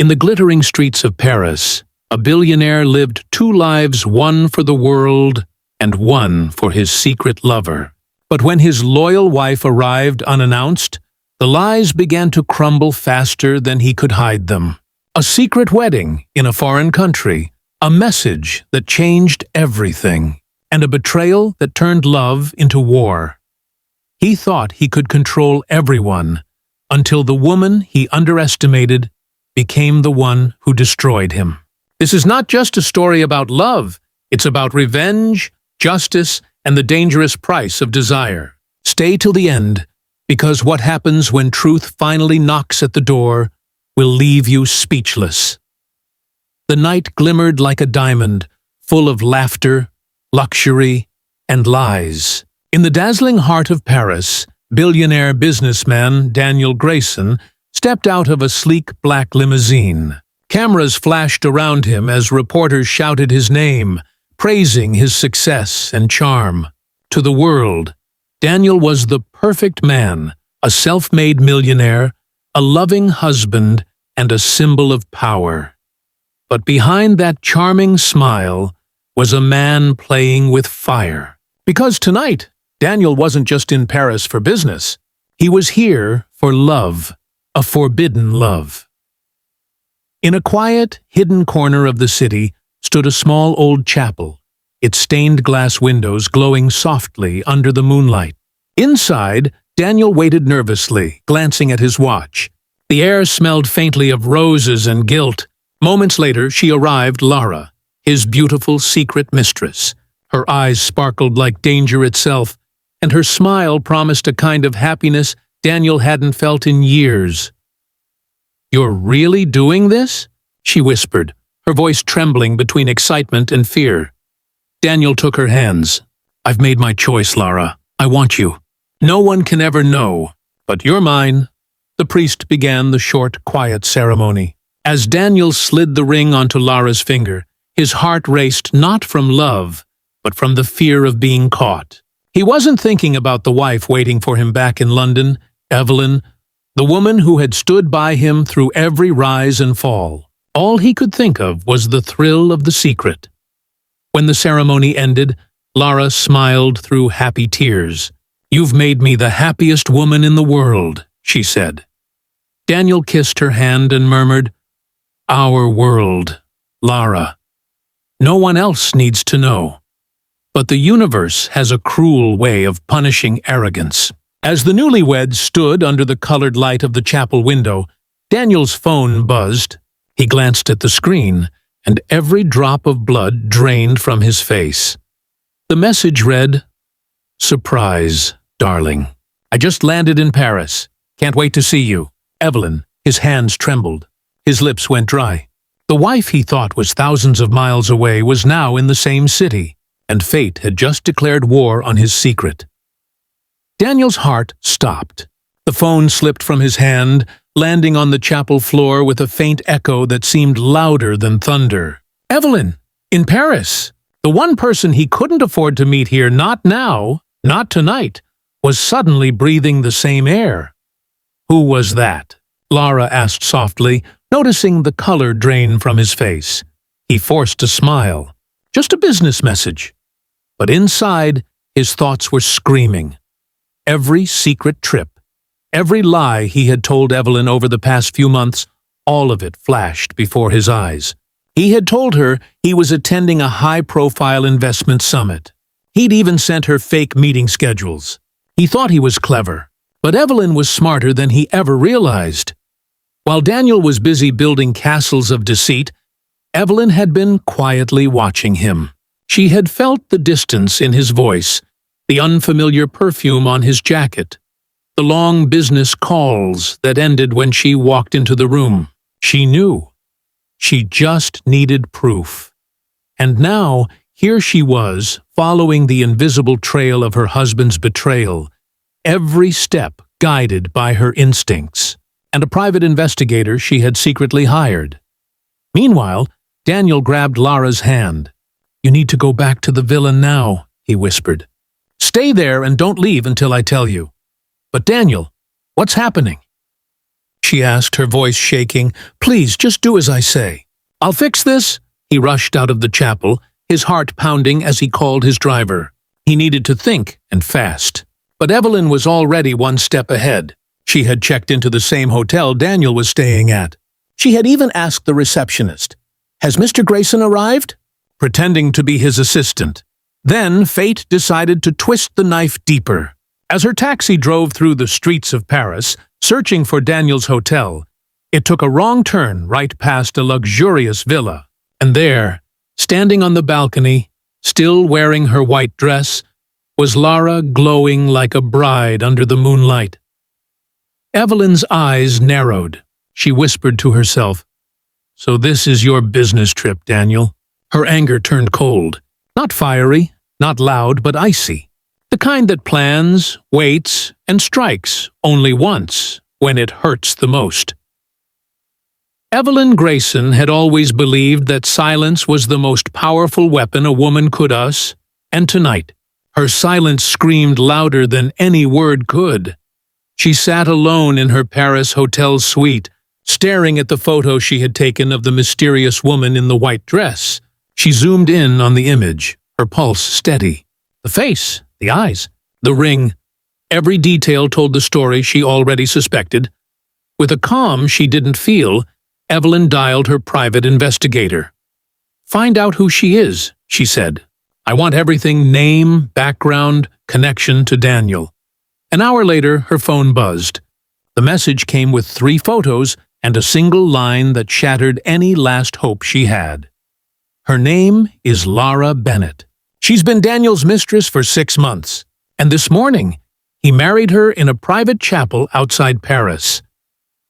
In the glittering streets of Paris, a billionaire lived two lives, one for the world and one for his secret lover. But when his loyal wife arrived unannounced, the lies began to crumble faster than he could hide them. A secret wedding in a foreign country, a message that changed everything, and a betrayal that turned love into war. He thought he could control everyone until the woman he underestimated became the one who destroyed him. This is not just a story about love, it's about revenge, justice, and the dangerous price of desire. Stay till the end, because what happens when truth finally knocks at the door will leave you speechless. The night glimmered like a diamond, full of laughter, luxury, and lies. In the dazzling heart of Paris, billionaire businessman Daniel Greyson stepped out of a sleek black limousine. Cameras flashed around him as reporters shouted his name, praising his success and charm. To the world, Daniel was the perfect man, a self-made millionaire, a loving husband, and a symbol of power. But behind that charming smile was a man playing with fire. Because tonight, Daniel wasn't just in Paris for business. He was here for love, a forbidden love. In a quiet, hidden corner of the city stood a small old chapel, its stained glass windows glowing softly under the moonlight. Inside, Daniel waited nervously, glancing at his watch. The air smelled faintly of roses and guilt. Moments later, she arrived, Lara, his beautiful secret mistress. Her eyes sparkled like danger itself, and her smile promised a kind of happiness Daniel hadn't felt in years. "You're really doing this?" she whispered, her voice trembling between excitement and fear. Daniel took her hands. "I've made my choice, Lara. I want you. No one can ever know, but you're mine." The priest began the short, quiet ceremony. As Daniel slid the ring onto Lara's finger, his heart raced not from love, but from the fear of being caught. He wasn't thinking about the wife waiting for him back in London, Evelyn, the woman who had stood by him through every rise and fall. All he could think of was the thrill of the secret. When the ceremony ended, Lara smiled through happy tears. "You've made me the happiest woman in the world," she said. Daniel kissed her hand and murmured, "Our world, Lara. No one else needs to know. But the universe has a cruel way of punishing arrogance." As the newlyweds stood under the colored light of the chapel window, Daniel's phone buzzed. He glanced at the screen, and every drop of blood drained from his face. The message read, "Surprise, darling. I just landed in Paris. Can't wait to see you. Evelyn." His hands trembled. His lips went dry. The wife he thought was thousands of miles away was now in the same city, and fate had just declared war on his secret. Daniel's heart stopped. The phone slipped from his hand, landing on the chapel floor with a faint echo that seemed louder than thunder. Evelyn, in Paris. The one person he couldn't afford to meet here, not now, not tonight, was suddenly breathing the same air. Who was that? Lara asked softly, noticing the color drain from his face. He forced a smile. Just a business message. But inside, his thoughts were screaming. Every secret trip, every lie he had told Evelyn over the past few months, all of it flashed before his eyes. He had told her he was attending a high-profile investment summit. He'd even sent her fake meeting schedules. He thought he was clever, but Evelyn was smarter than he ever realized. While Daniel was busy building castles of deceit, Evelyn had been quietly watching him. She had felt the distance in his voice, the unfamiliar perfume on his jacket, the long business calls that ended when she walked into the room. She knew. She just needed proof. And now, here she was, following the invisible trail of her husband's betrayal, every step guided by her instincts, and a private investigator she had secretly hired. Meanwhile, Daniel grabbed Lara's hand. "You need to go back to the villa now," he whispered. "Stay there and don't leave until I tell you." "But Daniel, what's happening?" she asked, her voice shaking. "Please, just do as I say." "I'll fix this." He rushed out of the chapel, his heart pounding as he called his driver. He needed to think, and fast. But Evelyn was already one step ahead. She had checked into the same hotel Daniel was staying at. She had even asked the receptionist, "Has Mr. Greyson arrived?" pretending to be his assistant. Then fate decided to twist the knife deeper. As her taxi drove through the streets of Paris, searching for Daniel's hotel, it took a wrong turn right past a luxurious villa. And there, standing on the balcony, still wearing her white dress, was Lara, glowing like a bride under the moonlight. Evelyn's eyes narrowed. She whispered to herself, "So this is your business trip, Daniel." Her anger turned cold. Not fiery, not loud, but icy. The kind that plans, waits, and strikes only once, when it hurts the most. Evelyn Greyson had always believed that silence was the most powerful weapon a woman could use, and tonight, her silence screamed louder than any word could. She sat alone in her Paris hotel suite, staring at the photo she had taken of the mysterious woman in the white dress. She zoomed in on the image, her pulse steady. The face, the eyes, the ring. Every detail told the story she already suspected. With a calm she didn't feel, Evelyn dialed her private investigator. "Find out who she is," she said. "I want everything: name, background, connection to Daniel." An hour later, her phone buzzed. The message came with 3 photos and a single line that shattered any last hope she had. "Her name is Lara Bennett. She's been Daniel's mistress for 6 months, and this morning, he married her in a private chapel outside Paris."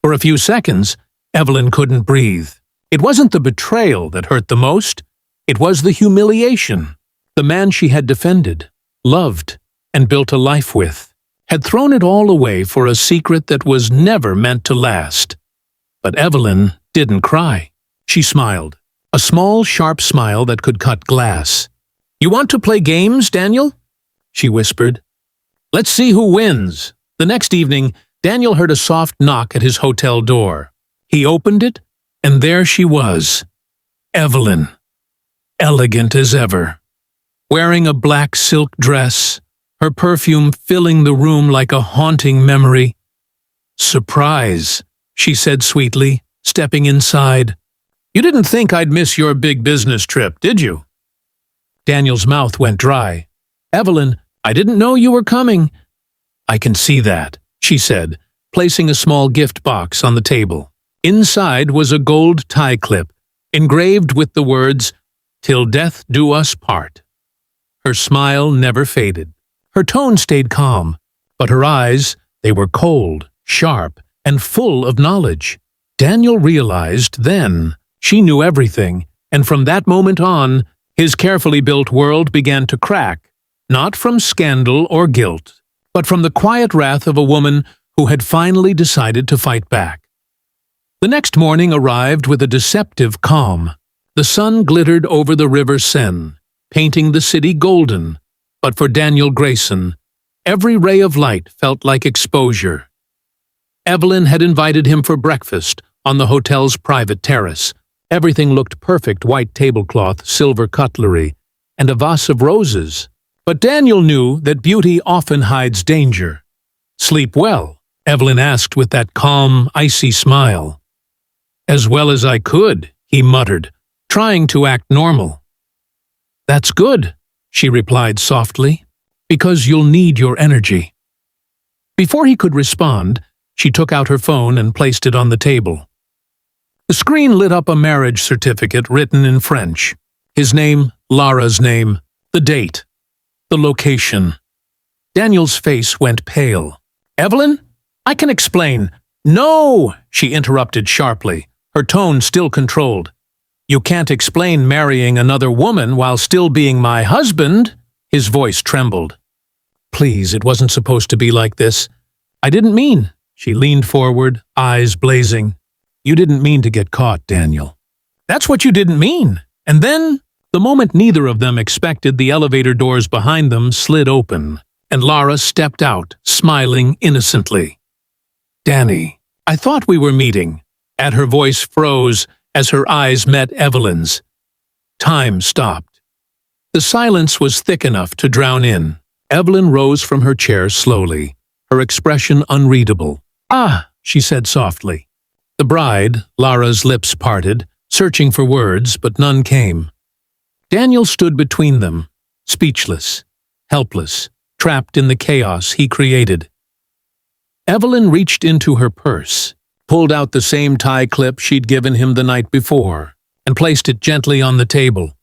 For a few seconds, Evelyn couldn't breathe. It wasn't the betrayal that hurt the most. It was the humiliation. The man she had defended, loved, and built a life with, had thrown it all away for a secret that was never meant to last. But Evelyn didn't cry. She smiled. A small, sharp smile that could cut glass. "You want to play games, Daniel?" she whispered. "Let's see who wins." The next evening, Daniel heard a soft knock at his hotel door. He opened it, and there she was. Evelyn. Elegant as ever. Wearing a black silk dress, her perfume filling the room like a haunting memory. "Surprise," she said sweetly, stepping inside. "You didn't think I'd miss your big business trip, did you?" Daniel's mouth went dry. "Evelyn, I didn't know you were coming." "I can see that," she said, placing a small gift box on the table. Inside was a gold tie clip, engraved with the words, "Till death do us part." Her smile never faded. Her tone stayed calm, but her eyes, they were cold, sharp, and full of knowledge. Daniel realized then she knew everything, and from that moment on, his carefully built world began to crack, not from scandal or guilt, but from the quiet wrath of a woman who had finally decided to fight back. The next morning arrived with a deceptive calm. The sun glittered over the river Seine, painting the city golden, but for Daniel Greyson, every ray of light felt like exposure. Evelyn had invited him for breakfast on the hotel's private terrace. Everything looked perfect: white tablecloth, silver cutlery, and a vase of roses. But Daniel knew that beauty often hides danger. "Sleep well?" Evelyn asked with that calm, icy smile. "As well as I could," he muttered, trying to act normal. "That's good," she replied softly, "because you'll need your energy." Before he could respond, she took out her phone and placed it on the table. The screen lit up a marriage certificate written in French. His name, Lara's name, the date, the location. Daniel's face went pale. "Evelyn, I can explain." "No!" she interrupted sharply, her tone still controlled. "You can't explain marrying another woman while still being my husband." His voice trembled. "Please, it wasn't supposed to be like this. I didn't mean." She leaned forward, eyes blazing. "You didn't mean to get caught, Daniel." "That's what you didn't mean." And then, the moment neither of them expected, the elevator doors behind them slid open, and Lara stepped out, smiling innocently. "Danny, I thought we were meeting. And her voice froze as her eyes met Evelyn's. Time stopped. The silence was thick enough to drown in. Evelyn rose from her chair slowly, her expression unreadable. "Ah," she said softly. The bride, Lara's lips parted, searching for words, but none came. Daniel stood between them, speechless, helpless, trapped in the chaos he created. Evelyn reached into her purse, pulled out the same tie clip she'd given him the night before, and placed it gently on the table.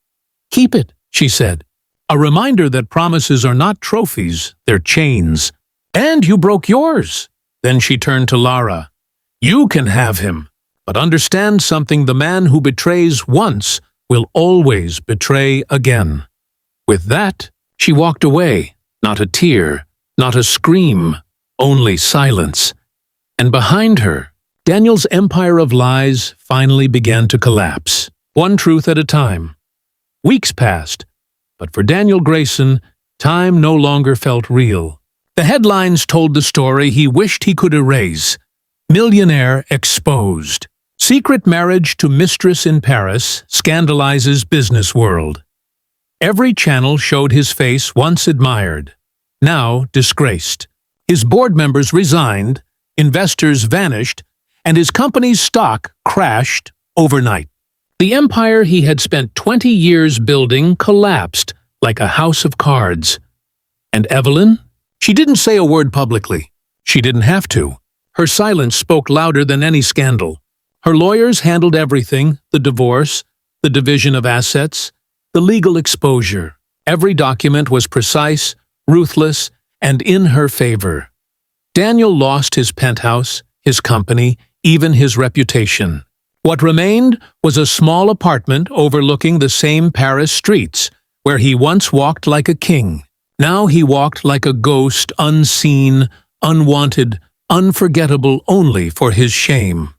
"Keep it," she said. "A reminder that promises are not trophies, they're chains. And you broke yours." Then she turned to Lara. "You can have him, but understand something: the man who betrays once will always betray again." With that, she walked away, not a tear, not a scream, only silence. And behind her, Daniel's empire of lies finally began to collapse, one truth at a time. Weeks passed, but for Daniel Greyson, time no longer felt real. The headlines told the story he wished he could erase. Millionaire exposed. Secret marriage to mistress in Paris scandalizes business world. Every channel showed his face once admired, now disgraced. His board members resigned, investors vanished, and his company's stock crashed overnight. The empire he had spent 20 years building collapsed like a house of cards. And Evelyn? She didn't say a word publicly. She didn't have to. Her silence spoke louder than any scandal. Her lawyers handled everything: the divorce, the division of assets, the legal exposure. Every document was precise, ruthless, and in her favor. Daniel lost his penthouse, his company, even his reputation. What remained was a small apartment overlooking the same Paris streets, where he once walked like a king. Now he walked like a ghost, unseen, unwanted, unforgettable only for his shame.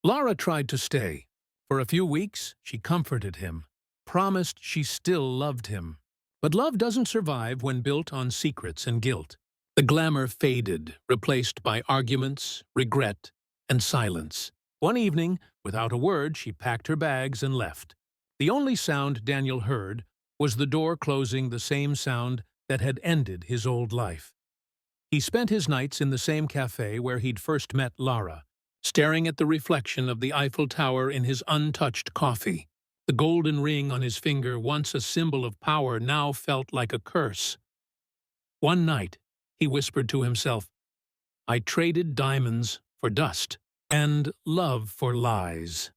Lara tried to stay. For a few weeks, she comforted him, promised she still loved him. But love doesn't survive when built on secrets and guilt. The glamour faded, replaced by arguments, regret, and silence. One evening, without a word, she packed her bags and left. The only sound Daniel heard was the door closing, the same sound that had ended his old life. He spent his nights in the same cafe where he'd first met Lara, staring at the reflection of the Eiffel Tower in his untouched coffee. The golden ring on his finger, once a symbol of power, now felt like a curse. One night, he whispered to himself, "I traded diamonds for dust, and love for lies."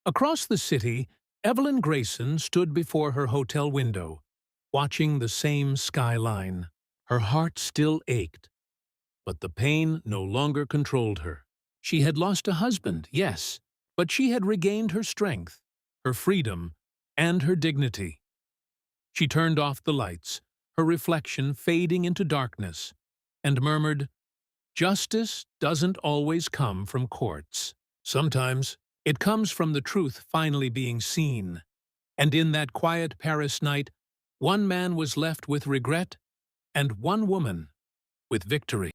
Across the city, Evelyn Greyson stood before her hotel window, watching the same skyline. Her heart still ached, but the pain no longer controlled her. She had lost a husband, yes, but she had regained her strength, her freedom, and her dignity. She turned off the lights, her reflection fading into darkness, and murmured, "Justice doesn't always come from courts. Sometimes it comes from the truth finally being seen." And in that quiet Paris night, one man was left with regret, and one woman with victory.